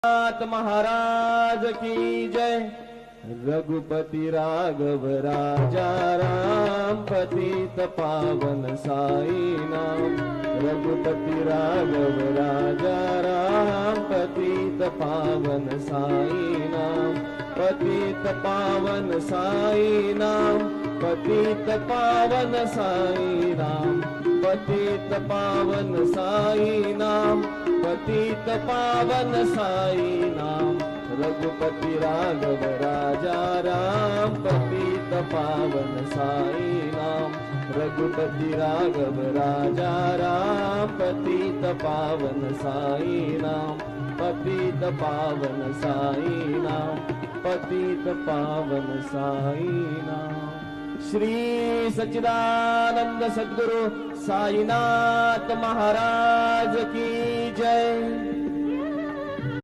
नाथ महाराज की जय। रघुपति राघव राजा राम, पतित पावन साई नाम। रघुपति राघव राजा राम, पतित पावन साई नाम। पतित पावन साई नाम, पतित पावन साई नाम। पतित पावन साई नाम, पतित पावन साई नाम। रघुपति राघव राजा राम, पतित पावन साई नाम। रघुपति राघव राजा राम, पतित पावन साई नाम। पतित पावन साई नाम, पतित पावन साई नाम। श्री सच्चिदानंद सद्गुरु साईनाथ महाराज की जय।